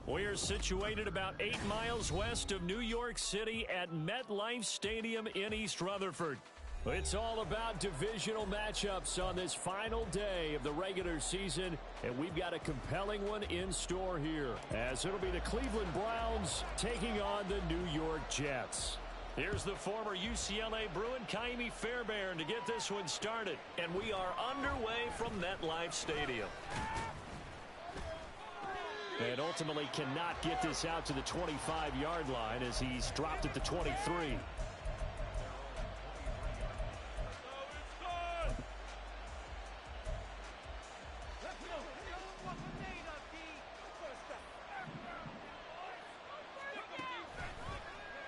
We're situated about 8 miles west of New York City at MetLife Stadium in East Rutherford. It's all about divisional matchups on this final day of the regular season, and we've got a compelling one in store here, as it'll be the Cleveland Browns taking on the New York Jets. Here's the former UCLA Bruin, Kaimi Fairbairn, to get this one started, and we are underway from MetLife Stadium. And ultimately cannot get this out to the 25-yard line as he's dropped at the 23.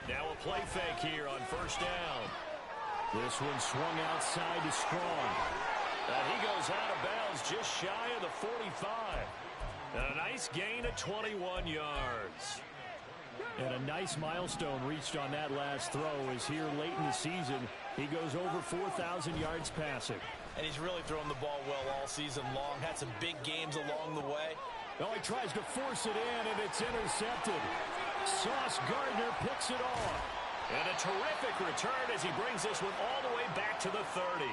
Now a play fake here on first down. This one swung outside to Strong. And he goes out of bounds just shy of the 45. And a nice gain of 21 yards. And a nice milestone reached on that last throw as here late in the season, he goes over 4,000 yards passing. And he's really thrown the ball well all season long. Had some big games along the way. Oh, he tries to force it in, and it's intercepted. Sauce Gardner picks it off. And a terrific return as he brings this one all the way back to the 30.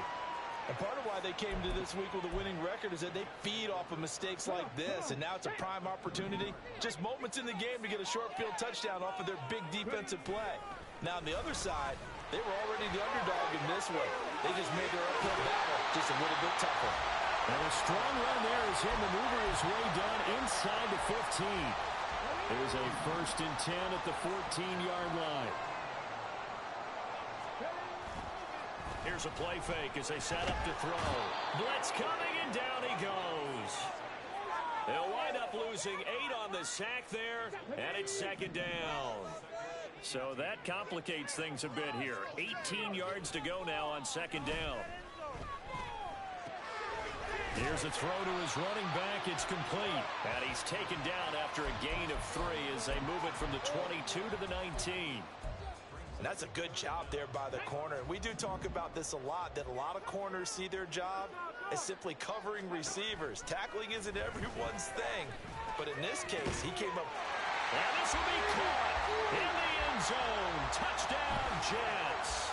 And part of why they came to this week with a winning record is that they feed off of mistakes like this, and now it's a prime opportunity. Just moments in the game to get a short field touchdown off of their big defensive play. Now on the other side, they were already the underdog in this one. They just made their uphill battle just a little bit tougher. And a strong run there as he'll maneuver his way down inside the 15. There's a 1st and 10 at the 14-yard line. Here's a play fake as they set up to throw. Blitz coming, and down he goes. They'll wind up losing 8 on the sack there, and it's 2nd down. So that complicates things a bit here. 18 yards to go now on 2nd down. Here's a throw to his running back. It's complete. And he's taken down after a gain of 3 as they move it from the 22 to the 19. And that's a good job there by the corner. We do talk about this a lot, that a lot of corners see their job as simply covering receivers. Tackling isn't everyone's thing. But in this case, he came up. And this will be caught in the end zone. Touchdown, Jets.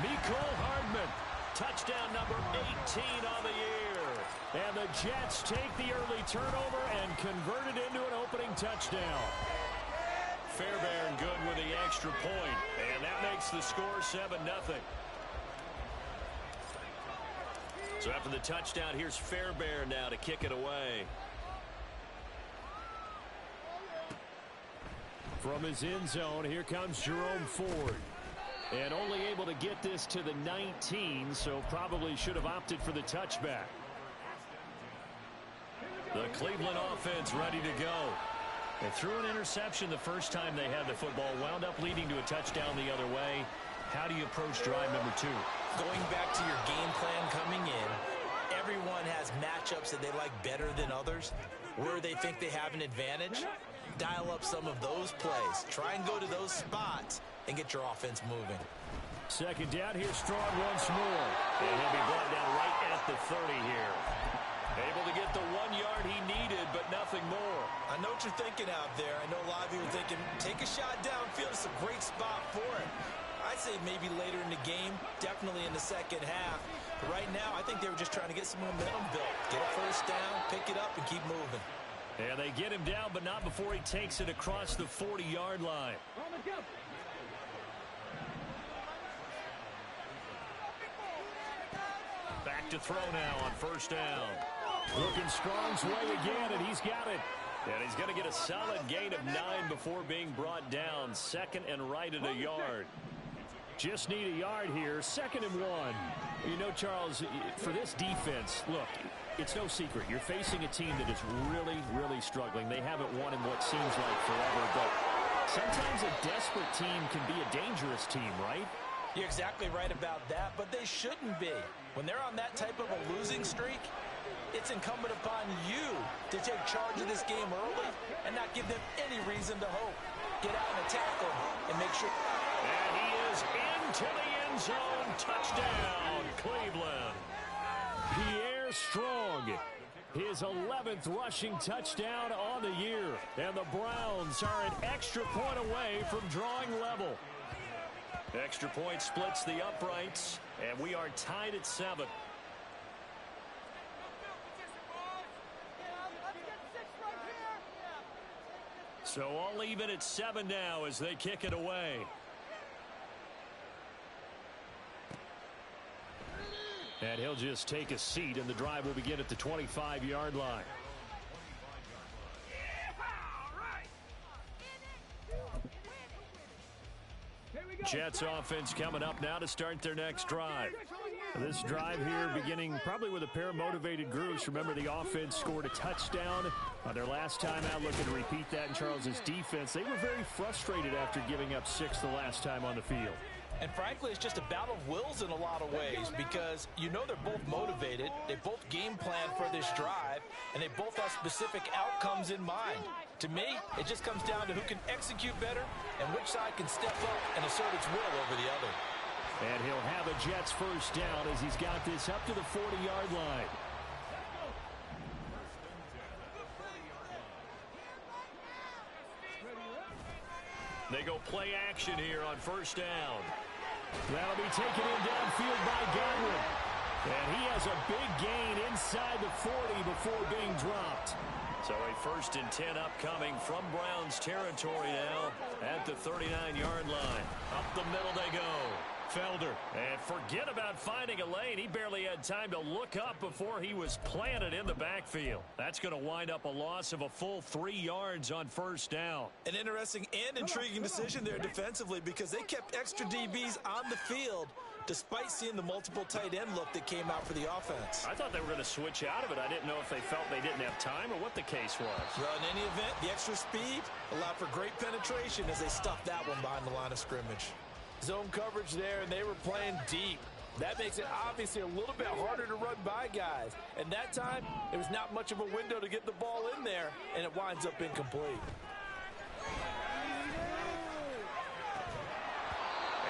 Mecole Hardman, touchdown number 18 on the year. And the Jets take the early turnover and convert it into an opening touchdown. Fairbairn good with the extra point, and that makes the score 7-0. So after the touchdown, here's Fairbairn now to kick it away. From his end zone, here comes Jerome Ford. And only able to get this to the 19, so probably should have opted for the touchback. The Cleveland offense ready to go. They threw an interception the first time they had the football, wound up leading to a touchdown the other way. How do you approach drive number 2? Going back to your game plan coming in, everyone has matchups that they like better than others. Where they think they have an advantage, dial up some of those plays. Try and go to those spots and get your offense moving. 2nd down, here's Strong once more. And he'll be brought down right at the 30 here. Able to get the 1 yard he needed, but nothing more. I know what you're thinking out there. I know a lot of you are thinking, take a shot downfield. It's a great spot for it. I'd say maybe later in the game, definitely in the second half. But right now, I think they were just trying to get some momentum built. Get a 1st down, pick it up, and keep moving. And they get him down, but not before he takes it across the 40-yard line. Back to throw now on 1st down. Looking Strong's way again, and he's got it. And he's going to get a solid gain of 9 before being brought down. 2nd and right at a yard. Just need a yard here. 2nd and 1. You know, Charles, for this defense, look, it's no secret. You're facing a team that is really, really struggling. They haven't won in what seems like forever, but sometimes a desperate team can be a dangerous team, right? You're exactly right about that, but they shouldn't be. When they're on that type of a losing streak, it's incumbent upon you to take charge of this game early and not give them any reason to hope. Get out and attack them and make sure. And he is into the end zone. Touchdown, Cleveland. Pierre Strong His 11th rushing touchdown on the year. And the Browns are an extra point away from drawing level. Extra point splits the uprights, and we are tied at 7. So all even at 7 now as they kick it away. And he'll just take a seat, and the drive will begin at the 25-yard line. Jets offense coming up now to start their next drive. This drive here beginning probably with a pair of motivated groups. Remember, the offense scored a touchdown on their last time out, looking to repeat that in Charles's defense. They were very frustrated after giving up 6 the last time on the field. And frankly, it's just a battle of wills in a lot of ways because you know they're both motivated, they both game plan for this drive, and they both have specific outcomes in mind. To me, it just comes down to who can execute better and which side can step up and assert its will over the other. And he'll have a Jets first down as he's got this up to the 40-yard line. They go play action here on first down. That'll be taken in downfield by Godwin. And he has a big gain inside the 40 before being dropped. So a 1st and 10 upcoming from Browns territory now at the 39-yard line. Up the middle they go. Felder. And forget about finding a lane. He barely had time to look up before he was planted in the backfield. That's going to wind up a loss of a full 3 yards on first down. An interesting and intriguing decision there defensively because they kept extra DBs on the field despite seeing the multiple tight end look that came out for the offense. I thought they were going to switch out of it. I didn't know if they felt they didn't have time or what the case was. Well, in any event, the extra speed allowed for great penetration as they stuffed that one behind the line of scrimmage. Zone coverage there, and they were playing deep. That makes it obviously a little bit harder to run by guys. And that time, it was not much of a window to get the ball in there, and it winds up incomplete.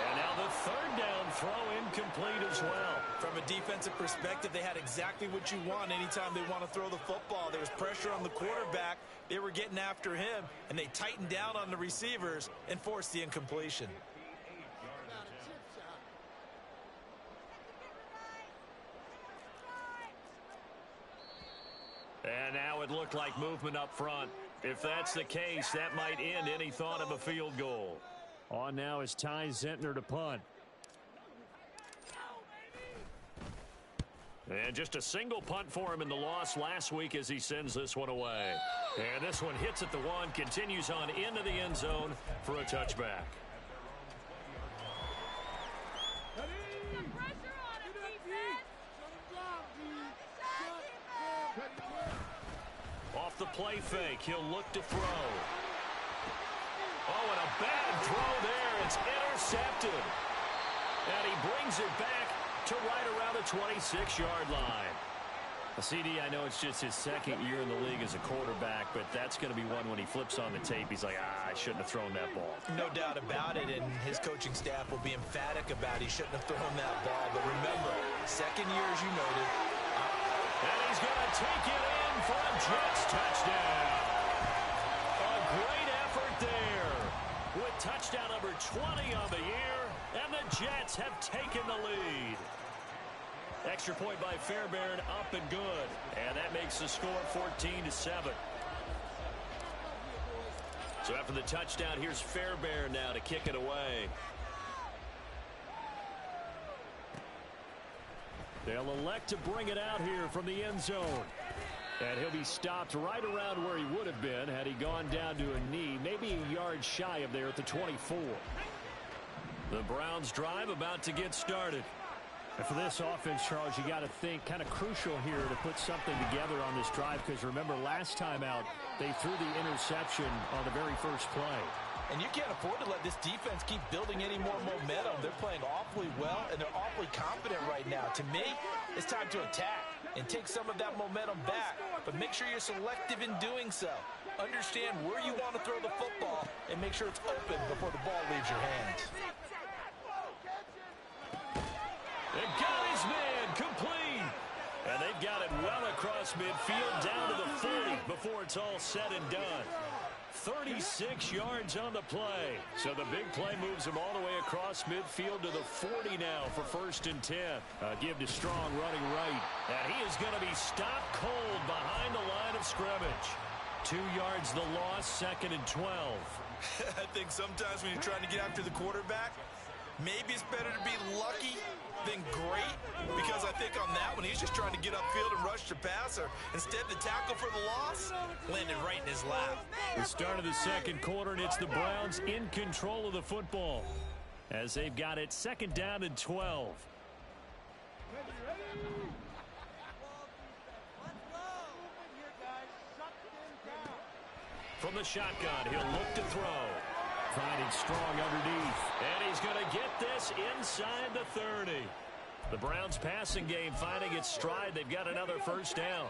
And now the 3rd down throw incomplete as well. From a defensive perspective, they had exactly what you want anytime they want to throw the football. There was pressure on the quarterback. They were getting after him, and they tightened down on the receivers and forced the incompletion. And now it looked like movement up front. If that's the case, that might end any thought of a field goal. On now is Ty Zentner to punt. And just a single punt for him in the loss last week as he sends this one away. And this one hits at the 1, continues on into the end zone for a touchback. Off the play fake, he'll look to throw. Oh, and a bad throw there. It's intercepted. And he brings it back to right around the 26-yard line. CD, I know it's just his 2nd year in the league as a quarterback, but that's going to be one when he flips on the tape. He's like, I shouldn't have thrown that ball. No doubt about it, and his coaching staff will be emphatic about he shouldn't have thrown that ball. But remember, 2nd year, as you noted. And he's going to take it in for a Jets touchdown. A great effort there with touchdown number 20 on the year, and the Jets have taken the lead. Extra point by Fairbairn, up and good. And that makes the score 14-7. So after the touchdown, here's Fairbairn now to kick it away. They'll elect to bring it out here from the end zone. And he'll be stopped right around where he would have been had he gone down to a knee, maybe a yard shy of there at the 24. The Browns drive about to get started. And for this offense, Charles, you got to think kind of crucial here to put something together on this drive because remember last time out they threw the interception on the very first play. And you can't afford to let this defense keep building any more momentum. They're playing awfully well, and they're awfully confident right now. To me, it's time to attack and take some of that momentum back. But make sure you're selective in doing so. Understand where you want to throw the football and make sure it's open before the ball leaves your hands. They got his man complete. And they've got it well across across midfield down to the 40 before it's all said and done. 36 yards on the play. So the big play moves him all the way across midfield to the 40 now for 1st and 10. Give to Strong running right. And he is going to be stopped cold behind the line of scrimmage. 2 yards the loss, 2nd and 12. I think sometimes when you're trying to get after the quarterback, maybe it's better to be lucky than great, because I think on that one, he's just trying to get upfield and rush the passer. Instead, the tackle for the loss landed right in his lap. The start of the 2nd quarter, and it's the Browns in control of the football as they've got it 2nd down and 12. From the shotgun, he'll look to throw. Finding Strong underneath. And he's going to get this inside the 30. The Browns passing game finding its stride. They've got another 1st down.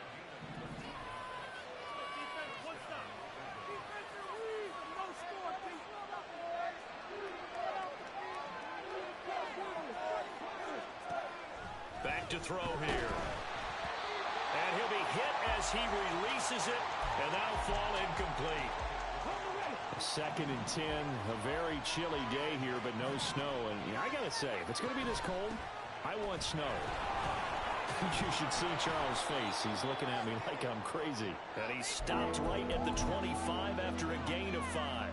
Back to throw here. And he'll be hit as he releases it. And that'll fall incomplete. 2nd and 10, a very chilly day here, but no snow. And I got to say, if it's going to be this cold, I want snow. You should see Charles' face. He's looking at me like I'm crazy. And he stopped right at the 25 after a gain of 5.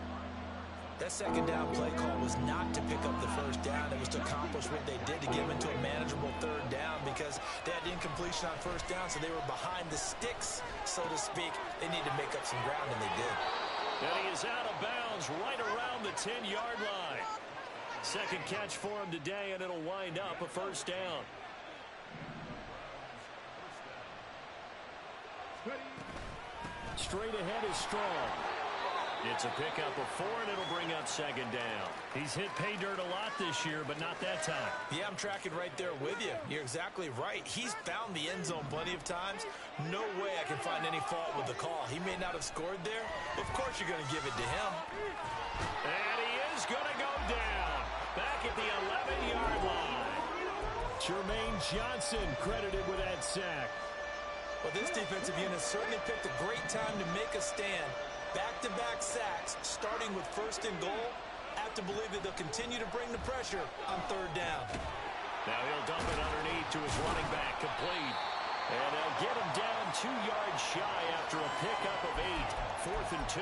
That 2nd down play call was not to pick up the 1st down. It was to accomplish what they did to get him into a manageable 3rd down, because they had incompletion on 1st down, so they were behind the sticks, so to speak. They needed to make up some ground, and they did. And he is out of bounds right around the 10-yard line. 2nd catch for him today, and it'll wind up a 1st down. Straight ahead is Strong. It's a pickup of 4, and it'll bring up 2nd down. He's hit pay dirt a lot this year, but not that time. Yeah, I'm tracking right there with you. You're exactly right. He's found the end zone plenty of times. No way I can find any fault with the call. He may not have scored there. Of course you're going to give it to him. And he is going to go down. Back at the 11-yard line. Jermaine Johnson credited with that sack. Well, this defensive unit certainly picked a great time to make a stand. Back-to-back sacks, starting with 1st and goal. Have to believe that they'll continue to bring the pressure on 3rd down. Now he'll dump it underneath to his running back, complete. And they'll get him down 2 yards shy after a pickup of 8. 4th and 2.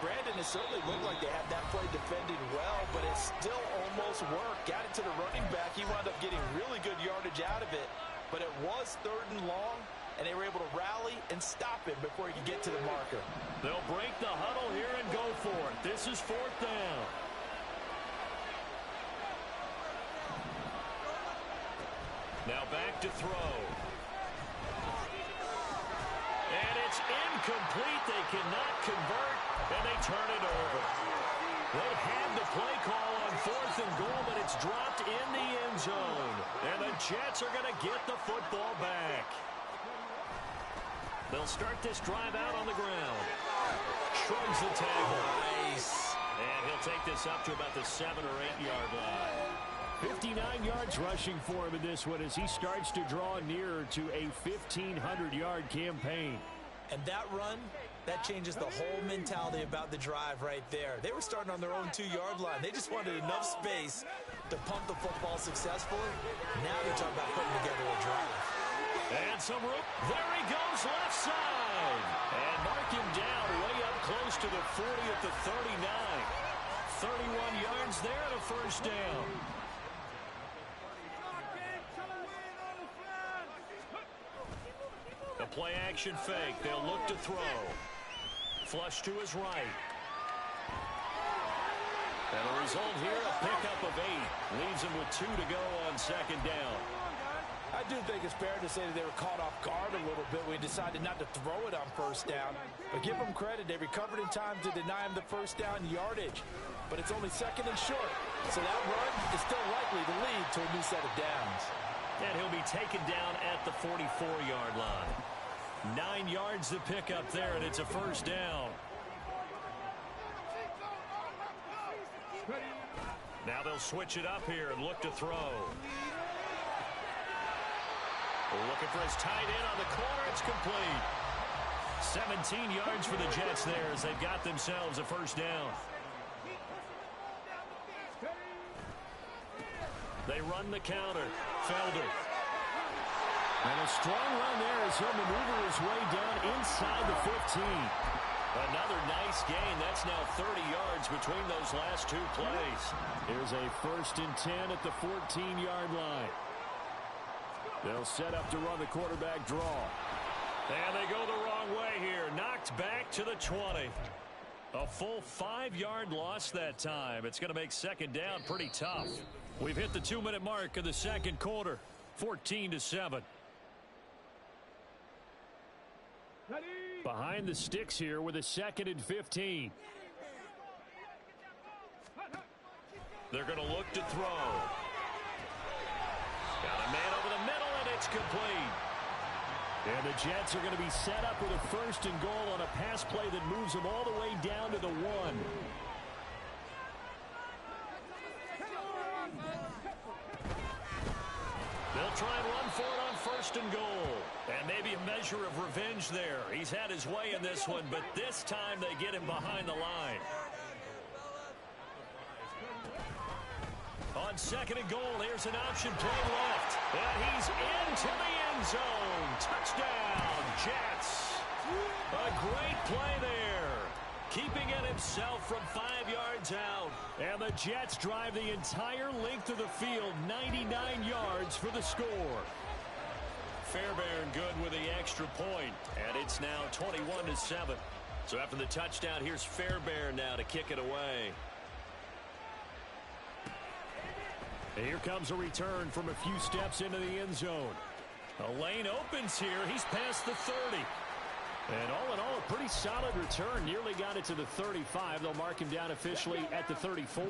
Brandon, it certainly looked like they had that play defended well, but it still almost worked. Got it to the running back. He wound up getting really good yardage out of it. But it was 3rd and long, and they were able to rally and stop it before he could get to the marker. They'll break the huddle here and go for it. This is 4th down. Now back to throw. And it's incomplete. They cannot convert, and they turn it over. They had the play call on 4th and goal, but it's dropped in the end zone. And the Jets are going to get the football back. They'll start this drive out on the ground. Shrugs the tackle. Nice. And he'll take this up to about the 7 or 8 yard line. 59 yards rushing for him in this one as he starts to draw nearer to a 1,500-yard campaign. And that run, that changes the whole mentality about the drive right there. They were starting on their own 2-yard line. They just wanted enough space to pump the football successfully. Now they're talking about putting together a drive. And some room. There he goes, left side. And mark him down way up close to the 40 at the 39. 31 yards there and a 1st down. A play action fake. They'll look to throw. Flush to his right. And the result here, a pickup of 8. Leaves him with 2 to go on 2nd down. I do think it's fair to say that they were caught off guard a little bit. We decided not to throw it on 1st down. But give them credit. They recovered in time to deny him the 1st down yardage. But it's only 2nd and short. So that run is still likely to lead to a new set of downs. And he'll be taken down at the 44-yard line. 9 yards to pick up there, and it's a 1st down. Now they'll switch it up here and look to throw. Looking for his tight end on the corner. It's complete. 17 yards for the Jets there as they've got themselves a first down. They run the counter. Felder. And a strong run there as he'll maneuver his way down inside the 15. Another nice gain. That's now 30 yards between those last two plays. Here's a 1st and 10 at the 14-yard line. They'll set up to run the quarterback draw. And they go the wrong way here. Knocked back to the 20. A full 5-yard loss that time. It's going to make second down pretty tough. We've hit the 2-minute mark of the second quarter. 14-7. Behind the sticks here with a 2nd and 15. They're going to look to throw. Got a man over the middle, and it's complete. And the Jets are going to be set up with a 1st and goal on a pass play that moves them all the way down to the 1. They'll try and run for it on 1st and goal. And maybe a measure of revenge there. He's had his way in this one, but this time they get him behind the line. On 2nd and goal, here's an option play left. And he's into the end zone. Touchdown, Jets. A great play there. Keeping it himself from 5 yards out. And the Jets drive the entire length of the field, 99 yards for the score. Fairbairn good with the extra point, and it's now 21-7. So after the touchdown, here's Fairbairn now to kick it away. And here comes a return from a few steps into the end zone. A lane opens here. He's past the 30. And all in all, a pretty solid return. Nearly got it to the 35. They'll mark him down officially at the 34.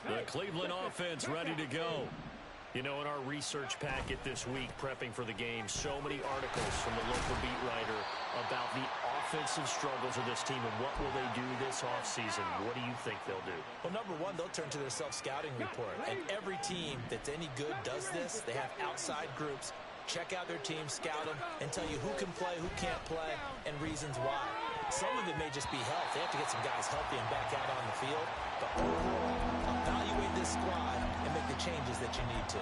The Cleveland offense ready to go. You know, in our research packet this week, prepping for the game, so many articles from the local beat writer about the offensive struggles of this team and what will they do this offseason. What do you think they'll do? Well, number one, they'll turn to their self-scouting report. And every team that's any good does this. They have outside groups. Check out their team, scout them, and tell you who can play, who can't play, and reasons why. Some of it may just be health. They have to get some guys healthy and back out on the field. But overall, evaluate this squad and make the changes that you need to.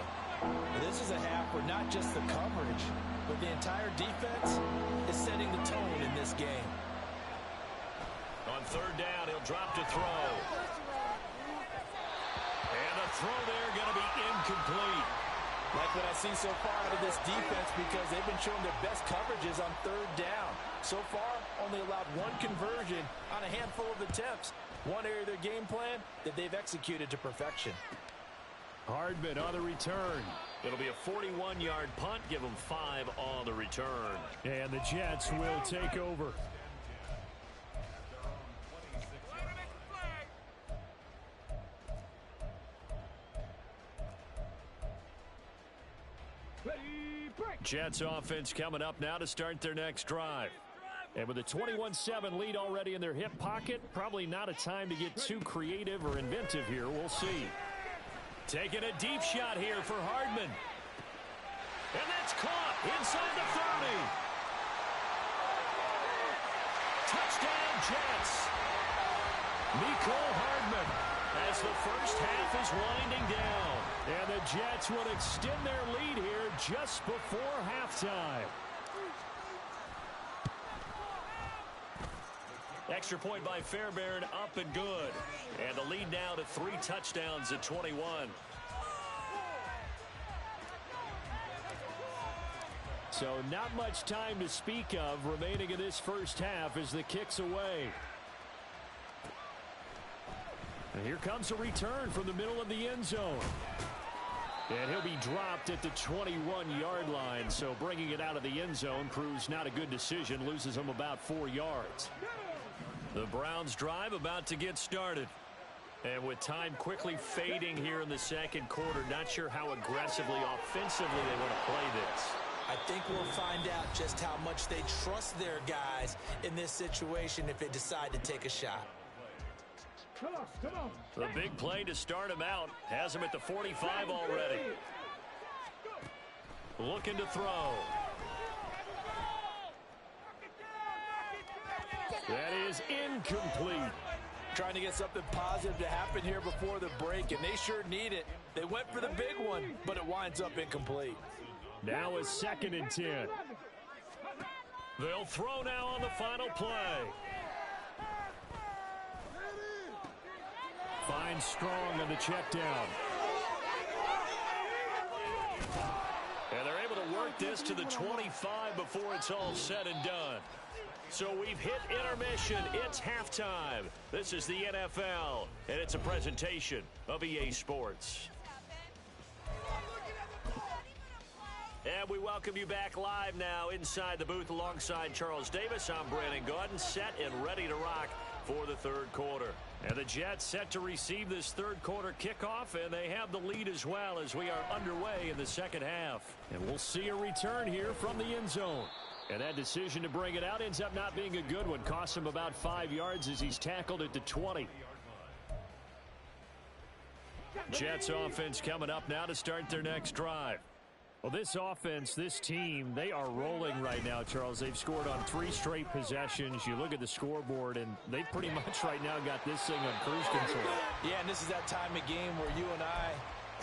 This is a half where not just the coverage, but the entire defense is setting the tone in this game. On 3rd down, he'll drop to throw. And the throw there going to be incomplete. Like what I've seen so far out of this defense, because they've been showing their best coverages on 3rd down. So far, only allowed 1 conversion on a handful of attempts. One area of their game plan that they've executed to perfection. Hardman on the return. It'll be a 41-yard punt. Give them 5 on the return. And the Jets will take over. Jets offense coming up now to start their next drive. And with a 21-7 lead already in their hip pocket, probably not a time to get too creative or inventive here. We'll see. Taking a deep shot here for Hardman. And that's caught inside the 30. Touchdown, Jets. Nicole Hardman as the first half is winding down. And the Jets will extend their lead here just before halftime. Extra point by Fairbairn, up and good. And the lead now to 3 touchdowns at 21. So not much time to speak of remaining in this first half as the kick's away. And here comes a return from the middle of the end zone. And he'll be dropped at the 21-yard line. So bringing it out of the end zone proves not a good decision. Loses him about 4 yards. The Browns drive about to get started. And with time quickly fading here in the second quarter, not sure how aggressively, offensively they want to play this. I think we'll find out just how much they trust their guys in this situation if they decide to take a shot. Come on. The big play to start him out has him at the 45 already. Looking to throw. That is incomplete. Trying to get something positive to happen here before the break, and they sure need it. They went for the big one, but it winds up incomplete. Now is 2nd and 10. They'll throw now on the final play. Finds Strong on the check down. And they're able to work this to the 25 before it's all said and done. So we've hit intermission. It's halftime. This is the NFL, and it's a presentation of EA Sports. And we welcome you back live now inside the booth alongside Charles Davis. I'm Brandon Gaudin, set and ready to rock for the third quarter. And the Jets set to receive this third quarter kickoff, and they have the lead as well as we are underway in the second half. And we'll see a return here from the end zone. And that decision to bring it out ends up not being a good one. Costs him about 5 yards as he's tackled at the 20. Jets offense coming up now to start their next drive. Well, this offense, this team, they are rolling right now, Charles. They've scored on 3 straight possessions. You look at the scoreboard, and they pretty much right now got this thing on cruise control. Yeah, and this is that time of game where you and I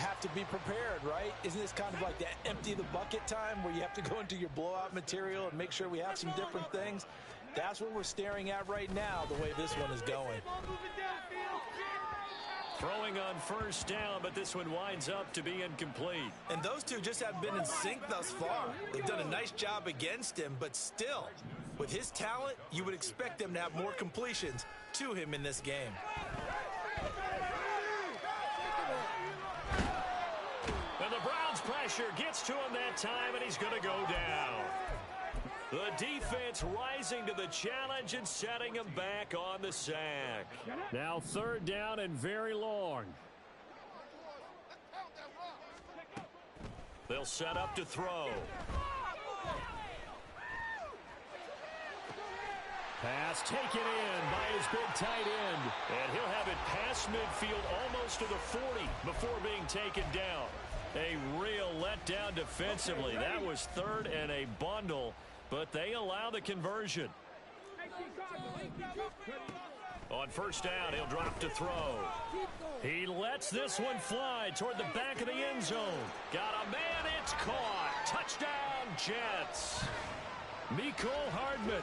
have to be prepared, right? Isn't this kind of like that empty the bucket time where you have to go into your blowout material and make sure we have some different things? That's what we're staring at right now, the way this one is going. Throwing on first down, but this one winds up to be incomplete. And those two just haven't been in sync thus far. They've done a nice job against him, but still, with his talent, you would expect them to have more completions to him in this game. And the Browns' pressure gets to him that time, and he's going to go down. The defense rising to the challenge and setting him back on the sack. Now 3rd down and very long. They'll set up to throw. Pass taken in by his big tight end. And he'll have it past midfield almost to the 40 before being taken down. A real letdown defensively. That was 3rd and a bundle, but they allow the conversion. On first down, he'll drop to throw. He lets this one fly toward the back of the end zone. Got a man, it's caught. Touchdown, Jets. Mecole Hardman,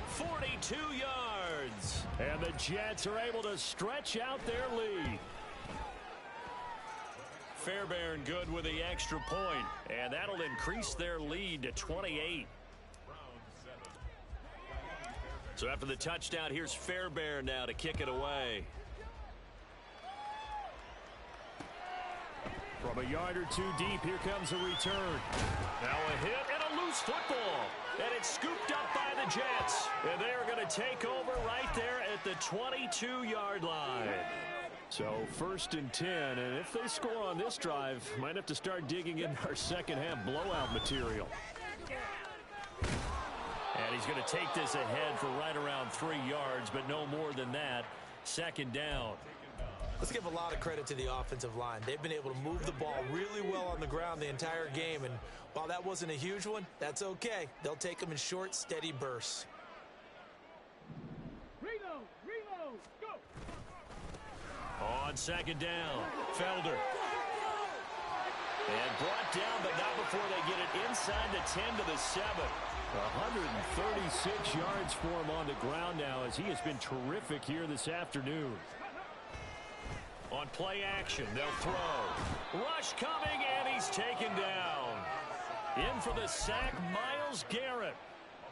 42 yards. And the Jets are able to stretch out their lead. Fairbairn good with the extra point, and that'll increase their lead to 28. So after the touchdown, here's Fairbairn now to kick it away. From a yard or two deep, here comes a return. Now a hit and a loose football. And it's scooped up by the Jets. And they are going to take over right there at the 22-yard line. So 1st and 10, and if they score on this drive, might have to start digging in our second half blowout material. And he's going to take this ahead for right around 3 yards, but no more than that. 2nd down. Let's give a lot of credit to the offensive line. They've been able to move the ball really well on the ground the entire game, and while that wasn't a huge one, that's okay. They'll take them in short, steady bursts. On 2nd down, Felder. And brought down, but not before they get it inside the 10 to the 7. 136 yards for him on the ground now as he has been terrific here this afternoon. On play action, they'll throw. Rush coming, and he's taken down. In for the sack, Myles Garrett.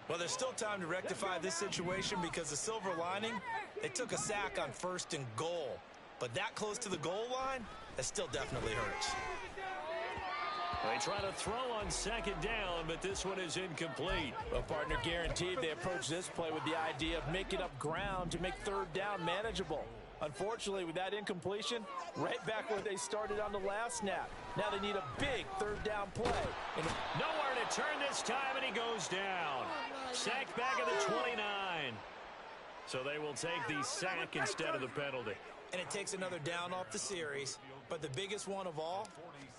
Well, there's still time to rectify this situation because the silver lining, they took a sack on 1st and goal. But that close to the goal line, that still definitely hurts. They try to throw on 2nd down, but this one is incomplete. Well, partner, guaranteed they approach this play with the idea of making up ground to make 3rd down manageable. Unfortunately, with that incompletion, right back where they started on the last snap. Now they need a big 3rd down play. And nowhere to turn this time, and he goes down. Sacked back at the 29. So they will take the sack instead of the penalty. And it takes another down off the series. But the biggest one of all,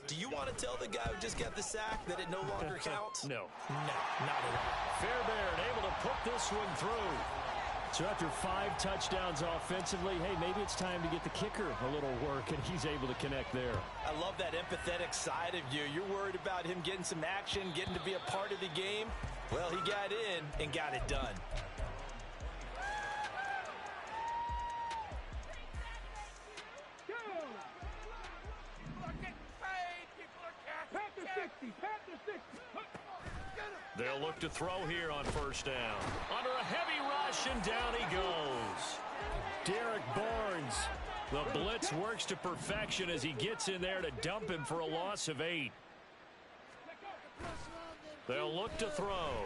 do you want to tell the guy who just got the sack that it no longer counts? No. No, not at all. Fairbairn able to put this one through. So after 5 touchdowns offensively, hey, maybe it's time to get the kicker a little work, and he's able to connect there. I love that empathetic side of you. You're worried about him getting some action, getting to be a part of the game. Well, he got in and got it done. They'll look to throw here on first down. Under a heavy rush, and down he goes. Derek Barnes. The blitz works to perfection as he gets in there to dump him for a loss of 8. They'll look to throw.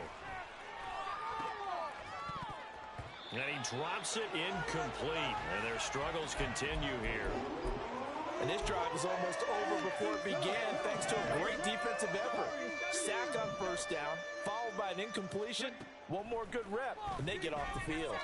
And he drops it incomplete. And their struggles continue here. And this drive was almost over before it began thanks to a great defensive effort. Sack on first down, followed by an incompletion. One more good rep, and they get off the field.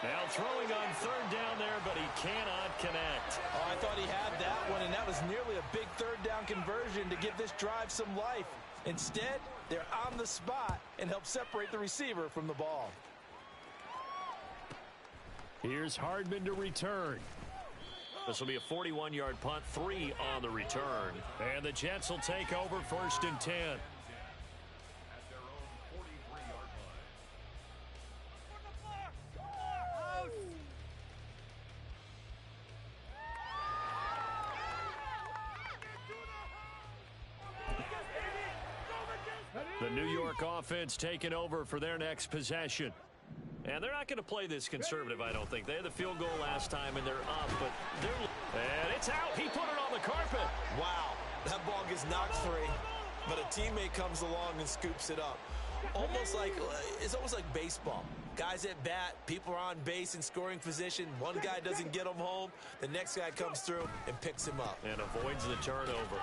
Now throwing on third down there, but he cannot connect. Oh, I thought he had that one, and that was nearly a big third down conversion to give this drive some life. Instead, they're on the spot and help separate the receiver from the ball. Here's Hardman to return. This will be a 41-yard punt, 3 on the return. And the Jets will take over first and 10. The New York offense taking over for their next possession. And they're not going to play this conservative, I don't think. They had the field goal last time, and they're up, but and it's out. He put it on the carpet. Wow, that ball gets knocked free, but a teammate comes along and scoops it up. It's almost like baseball. Guys at bat, people are on base in scoring position. One guy doesn't get him home. The next guy comes through and picks him up. And avoids the turnover.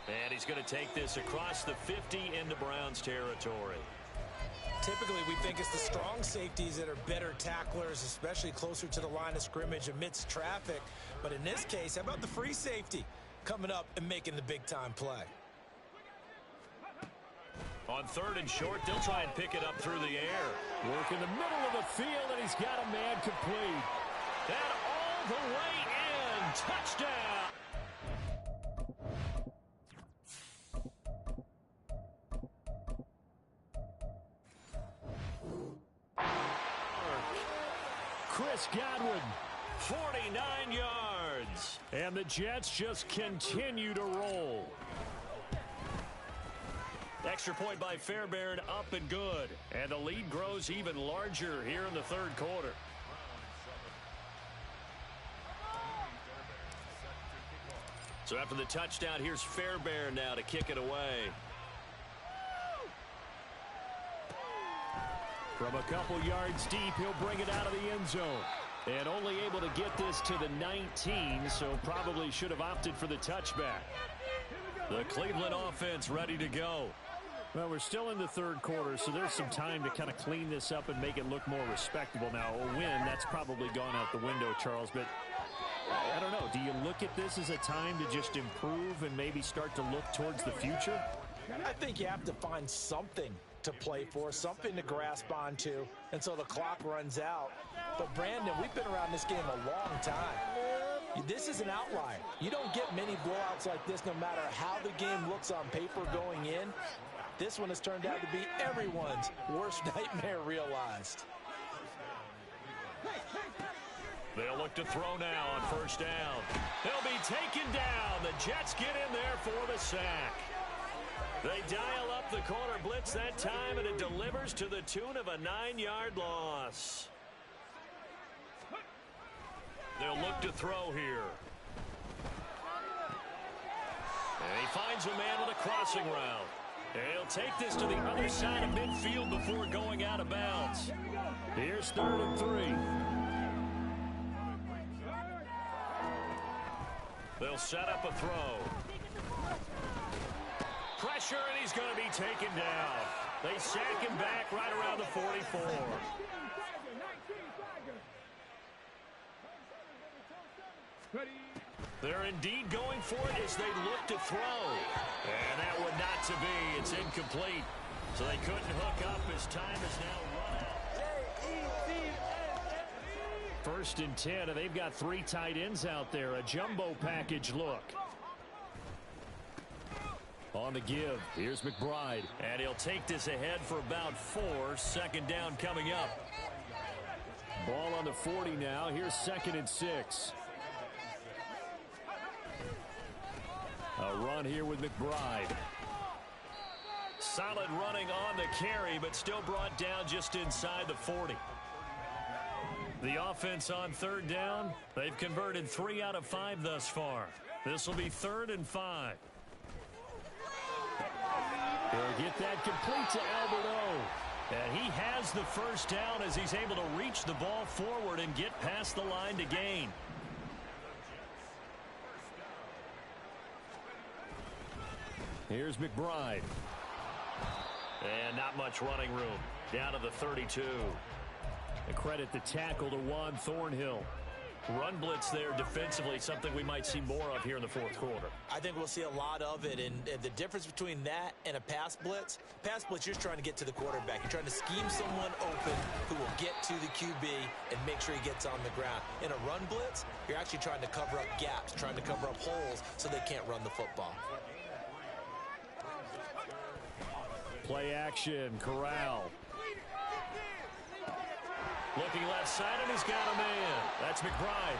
And he's going to take this across the 50 into Browns territory. Typically, we think it's the strong safeties that are better tacklers, especially closer to the line of scrimmage amidst traffic. But in this case, how about the free safety coming up and making the big-time play? On third and short, they'll try and pick it up through the air. Work in the middle of the field, and he's got a man complete. And all the way in. Touchdown. Chris Godwin, 49 yards. And the Jets just continue to roll. Extra point by Fairbairn, up and good. And the lead grows even larger here in the third quarter. So after the touchdown, here's Fairbairn now to kick it away. From a couple yards deep, he'll bring it out of the end zone. And only able to get this to the 19, so probably should have opted for the touchback. The Cleveland offense ready to go. Well, we're still in the third quarter, so there's some time to kind of clean this up and make it look more respectable. Now, a win, that's probably gone out the window, Charles, but I don't know. Do you look at this as a time to just improve and maybe start to look towards the future? I think you have to find something to play for, something to grasp onto, and so the clock runs out. But, Brandon, we've been around this game a long time. This is an outlier. You don't get many blowouts like this no matter how the game looks on paper going in. This one has turned out to be everyone's worst nightmare realized. They'll look to throw now on first down. They'll be taken down. The Jets get in there for the sack. They dial up the corner blitz that time, and it delivers to the tune of a 9-yard loss. They'll look to throw here. And he finds a man with a crossing route. And he'll take this to the other side of midfield before going out of bounds. Here's 3rd and 3. They'll set up a throw. Pressure, and he's going to be taken down. They sack him back right around the 44. They're indeed going for it as they look to throw. And that one not to be. It's incomplete. So they couldn't hook up as time is now run out. First and 10, and they've got 3 tight ends out there. A jumbo package look. On the give, here's McBride. And he'll take this ahead for about 4. Second down coming up. Ball on the 40 now. Here's 2nd and 6. A run here with McBride. Solid running on the carry, but still brought down just inside the 40. The offense on 3rd down, they've converted 3 out of 5 thus far. This will be 3rd and 5. He'll get that complete to Alberto. And he has the first down as he's able to reach the ball forward and get past the line to gain. Here's McBride. And not much running room. Down to the 32. A credit the tackle to Juan Thornhill. Run blitz there defensively, something we might see more of here in the 4th quarter. I think we'll see a lot of it, and the difference between that and a pass blitz, you're just trying to get to the quarterback. You're trying to scheme someone open who will get to the QB and make sure he gets on the ground. In a run blitz, you're actually trying to cover up gaps, trying to cover up holes so they can't run the football. Play action, Corral. Looking left side, and he's got a man. That's McBride.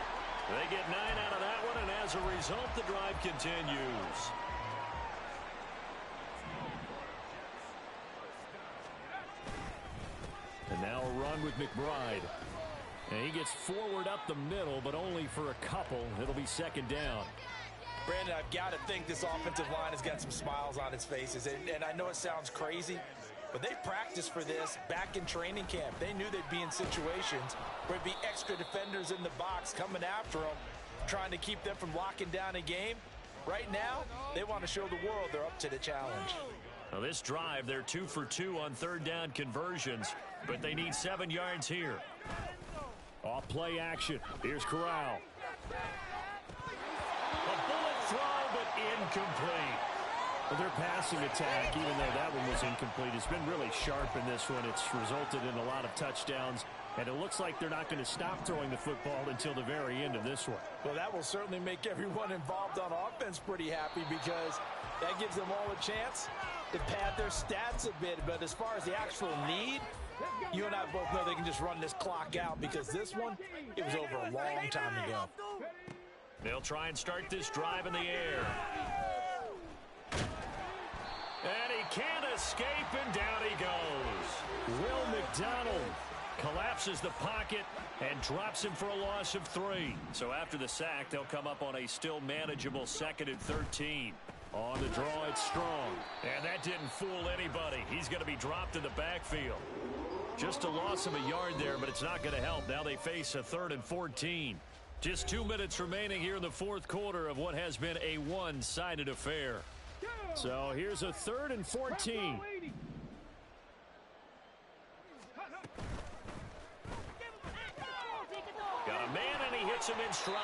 They get 9 out of that one, and as a result, the drive continues. And now a run with McBride. And he gets forward up the middle, but only for a couple. It'll be 2nd down. Brandon, I've got to think this offensive line has got some smiles on its faces. And I know it sounds crazy, but they practiced for this back in training camp. They knew they'd be in situations where there'd be extra defenders in the box coming after them, trying to keep them from locking down a game. Right now, they want to show the world they're up to the challenge. Now this drive, they're 2 for 2 on 3rd down conversions, but they need 7 yards here. Off play action. Here's Corral. A bullet throw, but incomplete. Well, their passing attack, even though that one was incomplete, has been really sharp in this one. It's resulted in a lot of touchdowns, and it looks like they're not going to stop throwing the football until the very end of this one. Well, that will certainly make everyone involved on offense pretty happy because that gives them all a chance to pad their stats a bit. But as far as the actual need, you and I both know they can just run this clock out because this one, it was over a long time ago. They'll try and start this drive in the air. And he can't escape, and down he goes. Will McDonald collapses the pocket and drops him for a loss of 3. So after the sack, they'll come up on a still manageable 2nd and 13. On the draw, it's Strong. And that didn't fool anybody. He's going to be dropped in the backfield. Just a loss of a yard there, but it's not going to help. Now they face a 3rd and 14. Just 2 minutes remaining here in the 4th quarter of what has been a one-sided affair. So here's a 3rd and 14. Got a man, and he hits him in stride.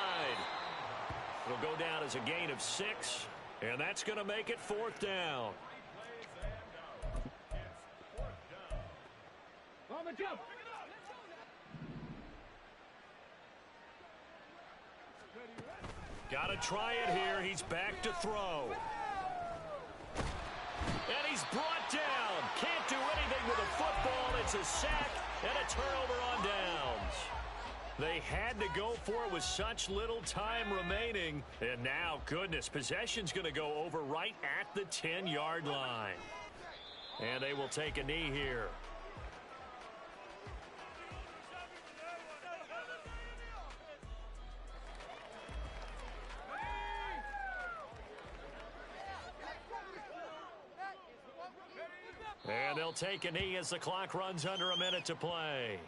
It'll go down as a gain of 6, and that's going to make it 4th down. On the jump. Got to try it here. He's back to throw. And he's brought down. Can't do anything with a football. It's a sack and a turnover on downs. They had to go for it with such little time remaining. And now, goodness, possession's going to go over right at the 10-yard line. And they will take a knee here. And they'll take a knee as the clock runs under a minute to play.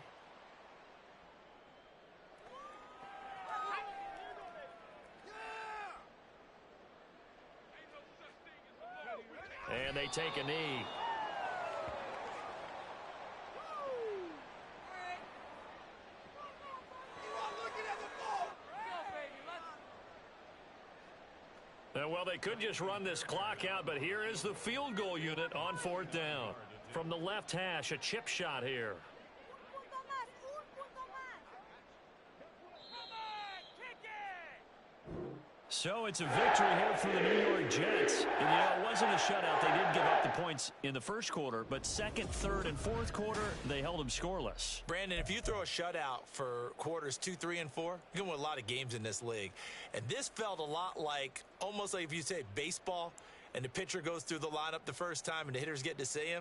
And they take a knee. Well, they could just run this clock out, but here is the field goal unit on 4th down. From the left hash, a chip shot here. So it's a victory here for the New York Jets. And, it wasn't a shutout. They did give up the points in the first quarter, but second, third, and fourth quarter, they held them scoreless. Brandon, if you throw a shutout for quarters 2, 3, and 4, you can win a lot of games in this league. And this felt a lot like, almost like if you say baseball, and the pitcher goes through the lineup the first time and the hitters get to see him.